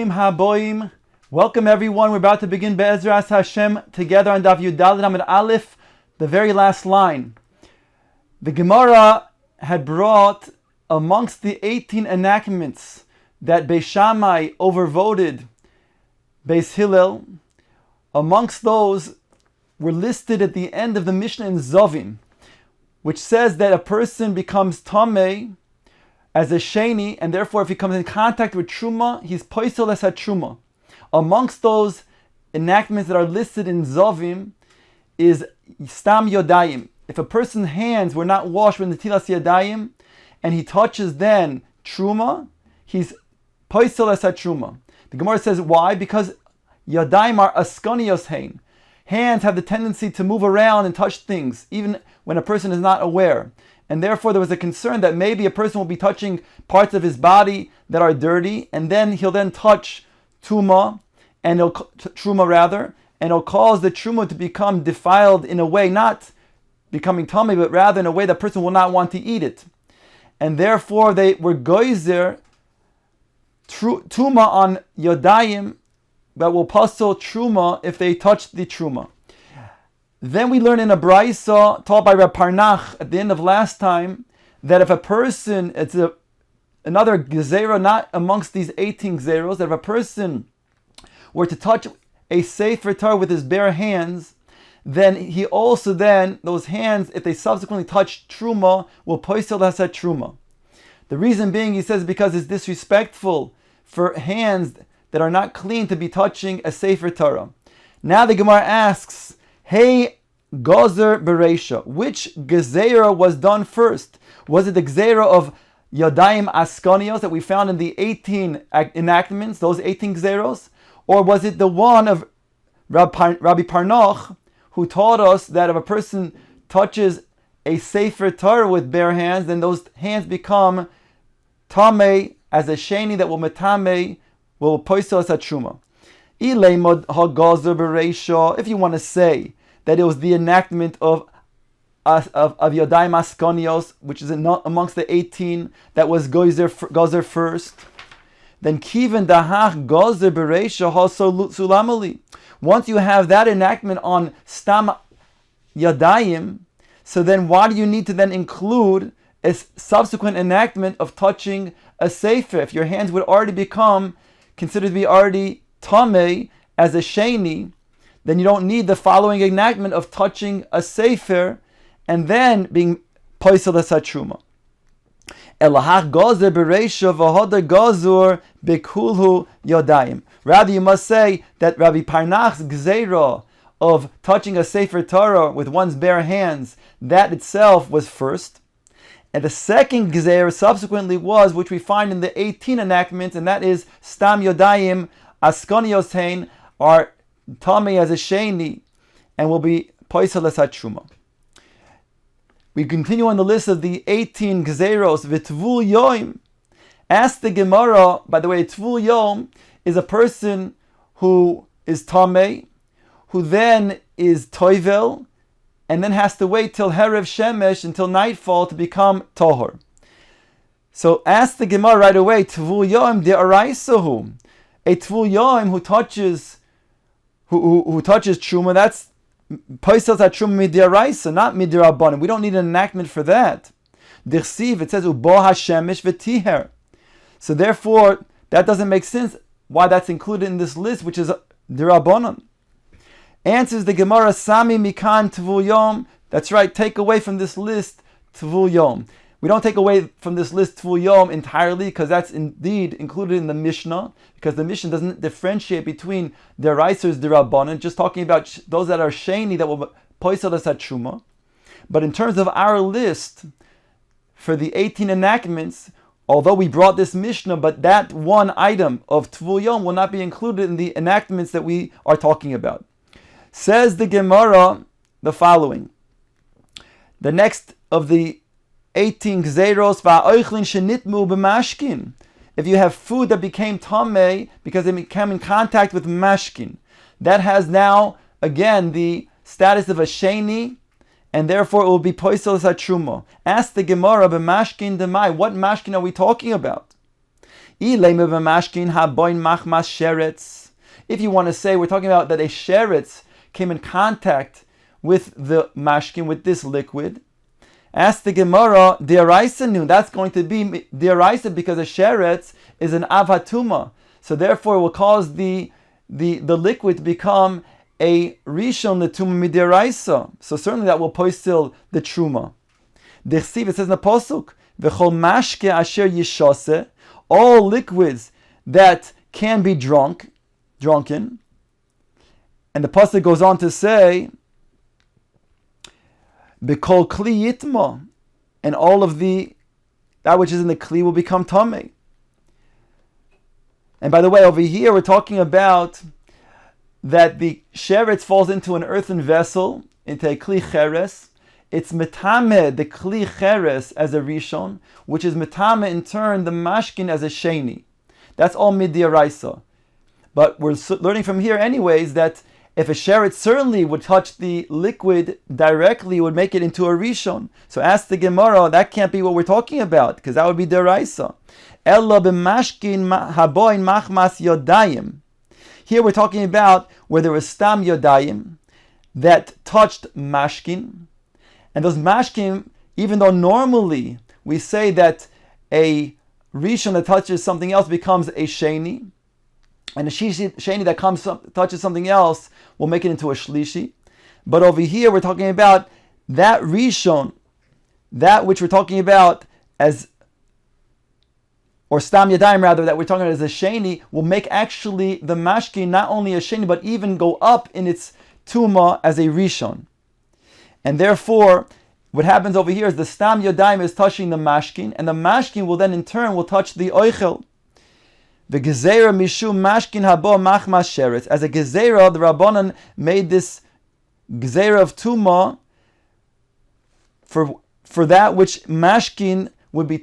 Bruchim haboim. Welcome everyone. We're about to begin Be'ezras Hashem together on Daf Yud Daled Amud Aleph, the very last line. The Gemara had brought amongst the 18 enactments that Beis Shammai overvoted Beis Hillel. Amongst those were listed at the end of the Mishnah in Zovim, which says that a person becomes Tameh as a Sheni, and therefore if he comes in contact with Truma, he's Poisel es HaTruma. Amongst those enactments that are listed in Zovim is Stam Yodayim. If a person's hands were not washed with Netilas Yadayim, and he touches then Truma, he's Poisel es HaTruma. The Gemara says, why? Because Yadayim are Askonios Hein. Hands have the tendency to move around and touch things, even when a person is not aware. And therefore there was a concern that maybe a person will be touching parts of his body that are dirty, and then he'll then touch Truma, and it'll cause the Truma to become defiled in a way, not becoming tummy, but rather in a way that person will not want to eat it. And therefore they were goizer Truma on Yodayim, but will puzzle Truma if they touch the Truma. Then we learn in a Braisa taught by Reb Parnach at the end of last time that if a person, another Gezerah not amongst these 18 Gezeros, that if a person were to touch a Sefer Torah with his bare hands, then he also those hands, if they subsequently touch Truma, will poisel hasat Truma. The reason being, he says, because it's disrespectful for hands that are not clean to be touching a Sefer Torah. Now the Gemara asks, hey, Gozer Bereisha, which Gezerah was done first? Was it the Gezerah of Yadayim Askonios that we found in the 18 enactments, those 18 Gezeros? Or was it the one of Rabbi Parnoch, who taught us that if a person touches a Sefer Torah with bare hands, then those hands become Tameh as a Sheni that will Metameh, will Poisel as a Truma. If you want to say that it was the enactment of Yodayim Askonios, which is not amongst the 18 that was Gozer first, then Kiven Dahach Gozer Bereisha Haso Sulamali. Once you have that enactment on Stam Yadayim, so then why do you need to then include a subsequent enactment of touching a Sefer? If your hands would already become considered to be already Tameh as a Sheni, then you don't need the following enactment of touching a Sefer and then being Poisel as HaTruma. Elahach Gozer Bereisha v'hoda Gozur bekulhu Yodayim. Rather, you must say that Rabbi Parnach's Gzeira of touching a Sefer Torah with one's bare hands, that itself was first. And the second Gzeira subsequently was, which we find in the 18 enactments, and that is Stam Yodayim Askonios Hein, are Tameh as a Sheni, and will be Poisel as HaTruma. We continue on the list of the 18 Gezeros, V'tvul Yom. Ask the Gemara, by the way, Tvul Yom is a person who is Tameh, who then is Toivel, and then has to wait till Herev Shemesh, until nightfall, to become Tohor. So ask the Gemara right away, Tvul Yom de'araisahu. A Tvul Yom who touches Truma, that's Poisel HaTruma midiraisa, not midirabanan. We don't need an enactment for that. Dirshu, it says Ubo HaShemesh v'tiher. So therefore, that doesn't make sense why that's included in this list, which is dirabanan. Answers the Gemara, Sami Mikan Tvul Yom. That's right, take away from this list Tvul Yom. We don't take away from this list Tvul Yom entirely, because that's indeed included in the Mishnah, because the Mishnah doesn't differentiate between Deraisers, Derabanan, just talking about those that are Sheni that will Poisel as HaTruma. But in terms of our list, for the 18 enactments, although we brought this Mishnah, but that one item of Tvul Yom will not be included in the enactments that we are talking about. Says the Gemara the following. The next of the 18 Gzeros, va'oichlin shenitmu b'mashkin. If you have food that became tameh because it came in contact with mashkin, that has now again the status of a sheni, and therefore it will be poisel as a truma. Ask the Gemara b'mashkin demai. What mashkin are we talking about? If you want to say, we're talking about that a sheretz came in contact with the mashkin, with this liquid, ask the Gemara, Diraisa nun, that's going to be Diraisa because a sheretz is an avatuma. So therefore it will cause the liquid to become a rishon l'tuma midiraisa. So certainly that will postil the truma. Dirshu, it says in the pasuk, v'chol mashke asher yishase, all liquids that can be drunken. And the pasuk goes on to say, b'kol kli yitma, and all of that which is in the kli will become tamei. And by the way, over here we're talking about that the sheretz falls into an earthen vessel, into a kli cheres. It's metame the kli cheres as a rishon, which is metame in turn the mashkin as a sheni. That's all midiaraisa. But we're learning from here anyways that if a sheretz certainly would touch the liquid directly, it would make it into a rishon. So ask the Gemara, that can't be what we're talking about, because that would be deraisa. Ella b'mashkin haboin machmas yodayim. Here we're talking about where there was stam yodayim that touched mashkin. And those mashkin, even though normally we say that a rishon that touches something else becomes a sheni, and a sheni that touches something else will make it into a shlishi. But over here we're talking about that rishon, that which we're talking about as, or stam yadayim rather, that we're talking about as a sheni, will make actually the mashkin not only a sheni, but even go up in its tuma as a rishon. And therefore, what happens over here is the stam yadayim is touching the mashkin, and the mashkin will then in turn will touch the oichel. The gezerah mishum mashkin habo machmas sheretz. As a gezerah, the Rabbanan made this gezerah of tuma for that which mashkin would be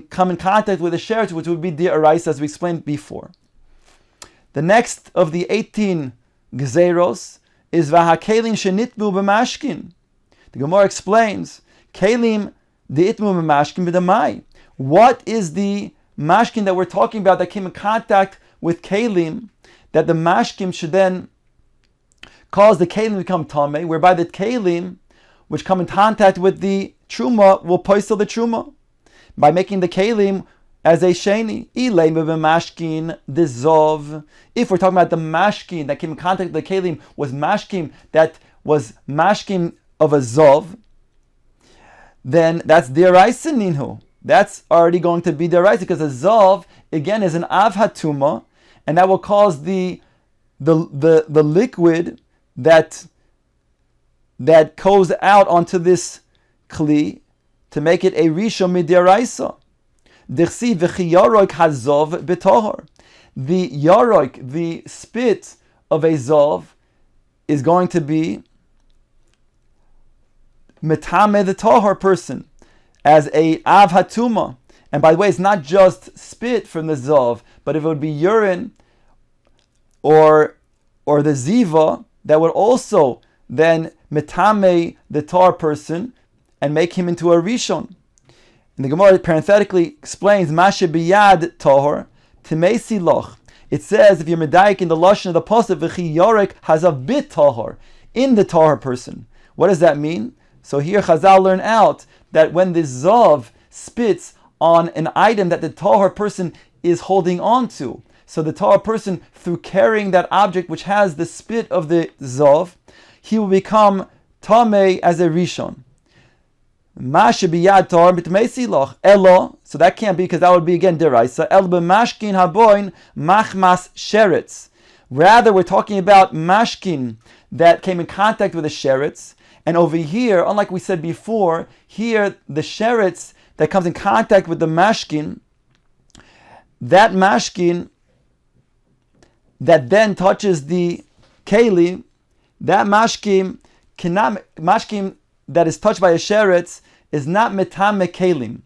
come in contact with the sheretz, which would be the arais, as we explained before. The next of the 18 gezeros is vahakelim shenitbu b'mashkin. The Gemara explains kelim deitmu b'mashkin b'damai. What is the mashkin that we're talking about that came in contact with kelim, that the mashkim should then cause the kelim to become tamei, whereby the kelim which come in contact with the truma will poisel the truma by making the kelim as a sheni. Mashkin dizov. If we're talking about the mashkin that came in contact with the kelim was mashkin that was mashkin of a zov, then that's deraisa ninhu. That's already going to be deraisa, because a zov again is an avhatuma, and that will cause the liquid that goes out onto this kli to make it a rishon midiraisa. Dirsi v'chi yaroik hazov b'tohor. The yaroik, the spit of a zov, is going to be metame the tohor person as a av hatuma. And by the way, it's not just spit from the zov, but if it would be urine or the ziva, that would also then metame the tar person and make him into a rishon. And the Gemara parenthetically explains mashe biyad tahor timesi loch. It says if you're medayik in the lashon of the pasuk v'chi yorek hazav bit tahor, in the tahor person. What does that mean? So here Chazal learn out that when the zav spits on an item that the tahor person is holding on to, so the tahor person, through carrying that object which has the spit of the zav, he will become tamei as a rishon. Mashe biyad tahor b'tmeisi loch elo. So that can't be, because that would be again deraisa. El b'mashkin haboin machmas sheretz. Rather, we're talking about mashkin that came in contact with the sheretz. And over here, unlike we said before, here the sheretz that comes in contact with the mashkin, that mashkin that then touches the keli, that mashkin that is touched by a sheretz is not metame kelim.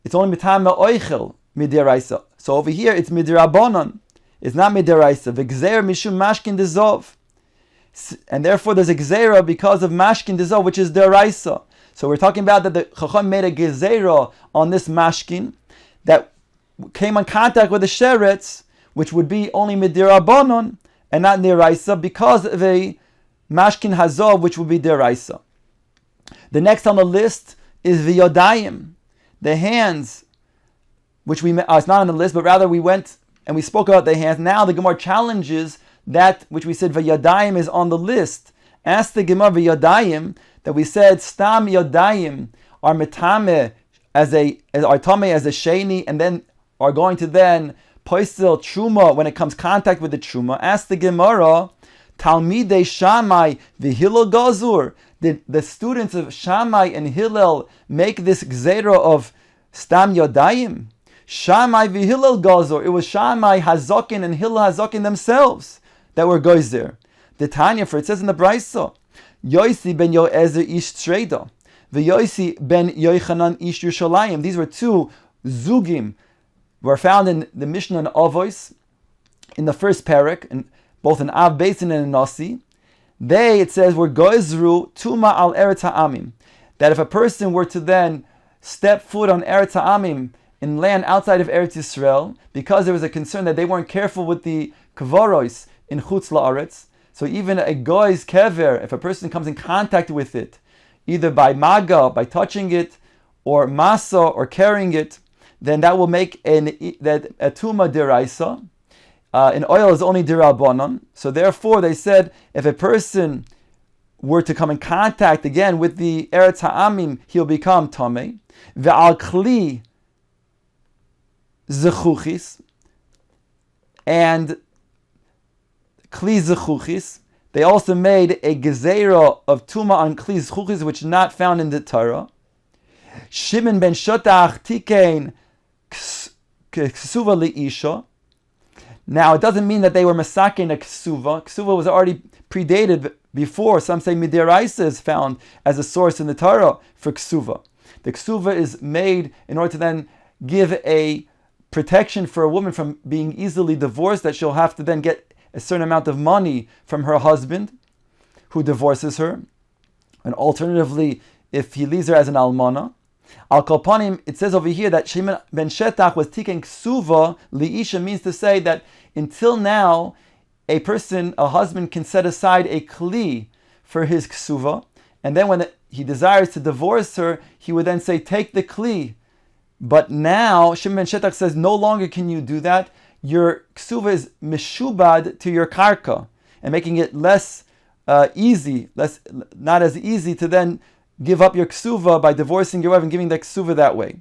It's only metame oichel midiraisa. So over here it's midirabonon. It's not midiraisa. V'gzeir mishum mashkin dezov. And therefore there's a gzeira because of mashkin dezov, which is deraisa. So we're talking about that the Chacham made a gezerah on this mashkin, that came in contact with the sheretz, which would be only midirabanon and not niraisa, because of a mashkin hazov, which would be diraisa. The next on the list is the yodayim, the hands, which it's not on the list, but rather we went and we spoke about the hands. Now the Gemara challenges that which we said v'yadayim is on the list. Ask the Gemara v'yadayim that we said stam yadayim are metame as a sheni, and then are going to then poistel truma when it comes contact with the truma. Ask the Gemara, Talmidei Shammai v'Hillel Gazur. Did the students of Shammai and Hillel make this gzeira of stam yadayim? Shammai v'Hillel Gazur. It was Shammai Hazakin and Hillel Hazakin themselves that were gozer. The Tanya, for it says in the Brisa, Yosi ben Yoezer ish Treda, v'Yosi ben Yochanan ish Yerushalayim. These were two zugim, were found in the Mishnah and Avos, in the first parak, and both in Av Beis and in Nasi. They, it says, were goizru tuma al eretz ha'amim. That if a person were to then step foot on eretz ha'amim, in land outside of Eretz Yisrael, because there was a concern that they weren't careful with the kavaros in chutz la'aretz. So even a goy's kever, if a person comes in contact with it, either by maga, by touching it, or masa, or carrying it, then that will make a tuma deraisa. In oil is only dirabanan. So therefore they said, if a person were to come in contact again with the Eretz Ha'amim, he'll become tamei. Ve'al kli zechuchis, and kli zechuchis, they also made a gezerah of tuma on kli zechuchis, which is not found in the Torah. Shimon ben Shotach tikein ksuva liisha. Now it doesn't mean that they were masakin a ksuva. Ksuva was already predated before. Some say midiraisa is found as a source in the Torah for ksuva. The ksuva is made in order to then give a protection for a woman from being easily divorced, that she'll have to then get a certain amount of money from her husband who divorces her. And alternatively, if he leaves her as an almana. Al Kolpanim, it says over here that Shimon ben Shetach was tiken ksuva liisha, means to say that until now, a husband can set aside a kli for his ksuva, and then when he desires to divorce her, he would then say, take the kli. But now, Shimon ben Shetach says, no longer can you do that. Your ksuva is meshubad to your karka, and making it not as easy to then give up your ksuva by divorcing your wife and giving the ksuva that way.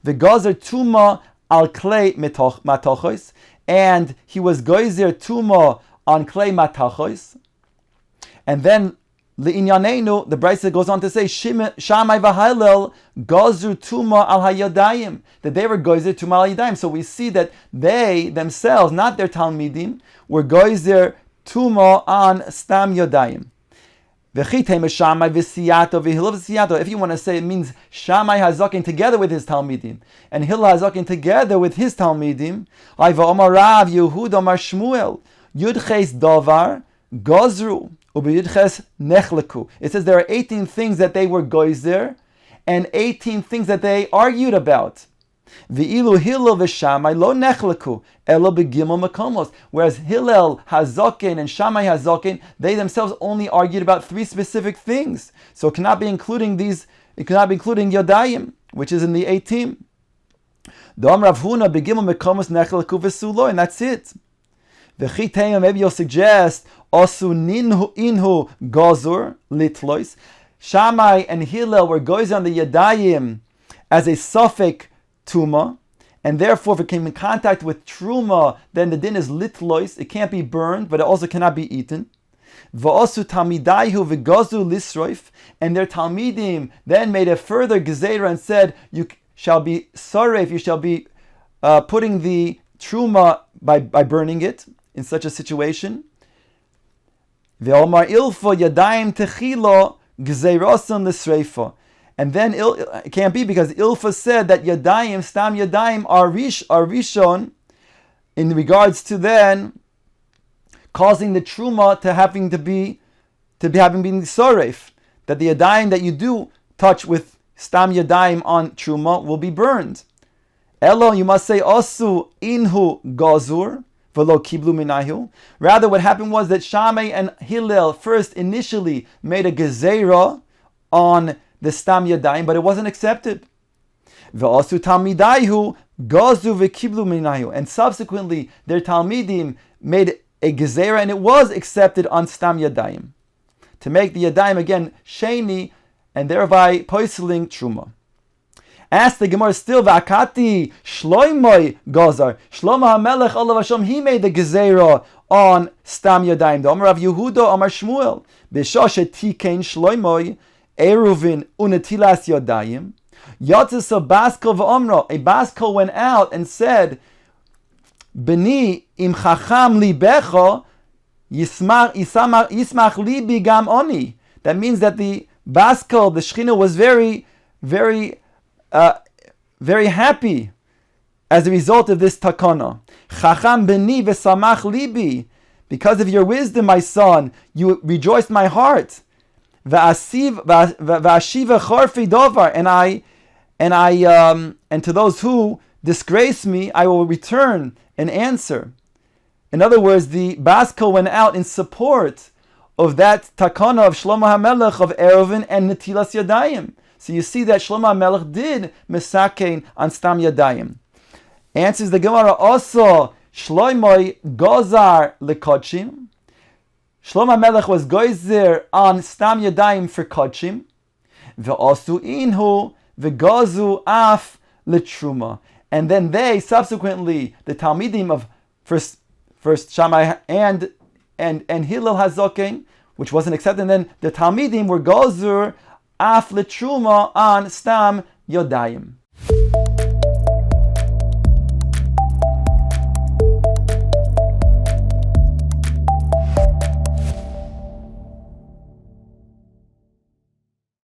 The gazer tuma al klei matachos, and he was gozer tuma on klei matachos. And then Le'inyanenu, the Brisa goes on to say, Shammai v'Hillel gazu tuma al hayadayim, that they were gozer tuma al hayadayim. So we see that they themselves, not their talmidim, were gozer tuma on stam yadayim. If you want to say, it means Shammai Hazakin together with his Talmidim, and Hillel Hazakin together with his Talmidim. Rav Yehuda Mar Shmuel Yudches Davar Gozru Ubiyudches Nechleku. It says there are 18 things that they were goizer, and 18 things that they argued about. V'ilu Hillel v'Shammai lo nechleku elo begimel makomos. Whereas Hillel Hazakin and Shammai Hazakin, they themselves only argued about 3 specific things. So it cannot be including these. It cannot be including Yadayim, which is in the 18. Dom Rav Huna begimel makomos nechleku v'sulo, and that's it. V'chitayim, maybe you'll suggest osu inhu gozur litlois. Shammai and Hillel were gozer on the Yadayim as a suffix tuma, and therefore if it came in contact with truma, then the din is litlois. It can't be burned, but it also cannot be eaten. Va'osu talmidaihu v'gozu lisroif, and their talmidim then made a further gezeira and said, you shall be saref, you shall be putting the truma by burning it in such a situation. Ve'omar ilfa yadayim techilo gezeirosan lisreifa. And then it can't be, because Ilfa said that Yadayim, Stam Yadayim, are Rishon in regards to then causing the Truma to having been Soref. That the Yadayim that you do touch with Stam Yadayim on Truma will be burned. Elo, you must say osu inhu gozur v'lo kiblu minayu. Rather, what happened was that Shammai and Hillel first initially made a gezerah on the stam yadayim, but it wasn't accepted. V'osu talmidayhu gozu v'kiblu minayu. And subsequently, their talmidim made a gezerah, and it was accepted on stam yadayim, to make the yadayim again sheni, and thereby poiseling truma. Ask the Gemara still, V'akati Shloimoi Gozar. Shlomo HaMelech Olav Hashem, he made the gezerah on stam yadayim. The Amar Rav Yehuda Amar Shmuel B'shoshet Tikein Shloimoi Eruvin Unetilas Yadayim. Yotzes a Baskel v'Omro. A Baskel went out and said, Beni im chacham libecho yismach libi gam oni. That means that the Baskel, the Shechina, was very, very, very happy as a result of this takana. Chacham beni v'samach libi. Because of your wisdom, my son, you rejoiced my heart. V'ashiva chorfi dovar. And to those who disgrace me, I will return an answer. In other words, the Baskel went out in support of that takana of Shlomo HaMelech of Eruvin and Netilas Yadayim. So you see that Shlomo HaMelech did Mesakein on Stam Yadayim. Answers the Gemara also, Shloimoi Gozar Lekodshim. Shlomo HaMelech was Gozer on Stam Yadayim for Kodshim. Ve'osu inhu ve'gozu af letruma. And then they, subsequently, the Talmidim of first Shammai and Hillel Hazokin, which wasn't accepted, and then the Talmidim were Gozur af letruma on Stam Yodayim.